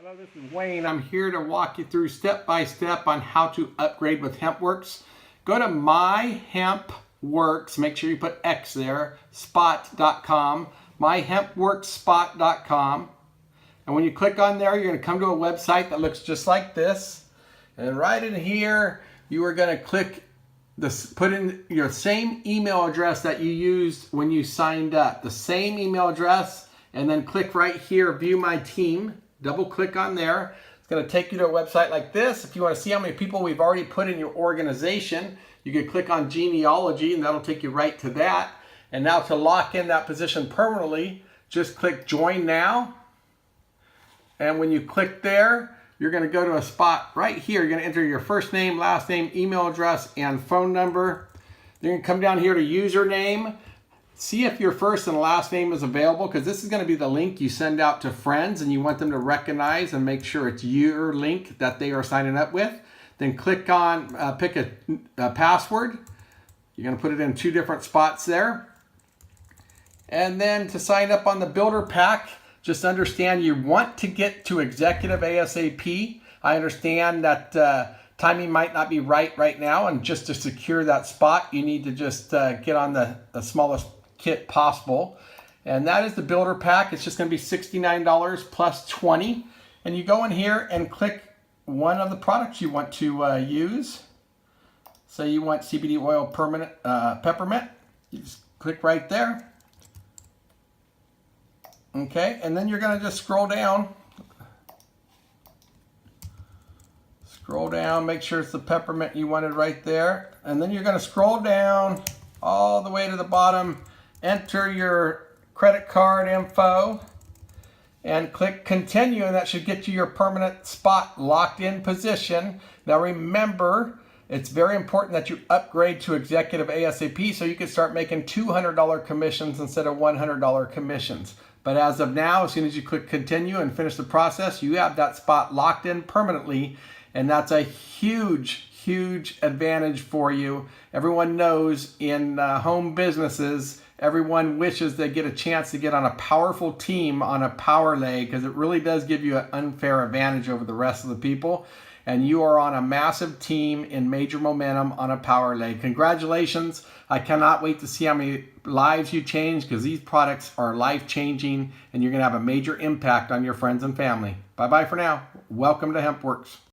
Hello, this is Wayne. I'm here to walk you through step by step on how to upgrade with Hemp Worx. Go to My Hemp Worx, make sure you put X there, spot.com, myhempworxspot.com. And when you click on there, you're going to come to a website that looks just like this. And right in here, you are going to click this, put in your same email address that you used when you signed up, the same email address, and then click right here, View My Team. Double click on there. It's going to take you to a website like this. If you want to see how many people we've already put in your organization, you can click on genealogy and that'll take you right to that. And now to lock in that position permanently, just click Join Now. And when you click there, you're going to go to a spot right here. You're going to enter your first name, last name, email address, and phone number. You're going to come down here to username. See if your first and last name is available, because this is going to be the link you send out to friends and you want them to recognize and make sure it's your link that they are signing up with. Then click on, pick a password. You're going to put it in two different spots there. And then to sign up on the builder pack, just understand you want to get to executive ASAP. I understand that timing might not be right now, and just to secure that spot, you need to just get on the smallest kit possible. And that is the builder pack. It's just going to be $69 plus 20. And you go in here and click one of the products you want to use. Say you want CBD oil peppermint. You just click right there. Okay, and then you're going to just scroll down. Scroll down, make sure it's the peppermint you wanted right there. And then you're going to scroll down all the way to the bottom, enter your credit card info, and click Continue, and that should get you your permanent spot locked in position. Now remember, it's very important that you upgrade to executive ASAP so you can start making $200 commissions instead of $100 commissions. But as of now, as soon as you click Continue and finish the process, you have that spot locked in permanently, and that's a huge advantage for you. Everyone knows in home businesses, everyone wishes they get a chance to get on a powerful team on a power lay, because it really does give you an unfair advantage over the rest of the people. And you are on a massive team in major momentum on a power lay. Congratulations. I cannot wait to see how many lives you change, because these products are life-changing and you're going to have a major impact on your friends and family. Bye-bye for now. Welcome to Hemp Worx.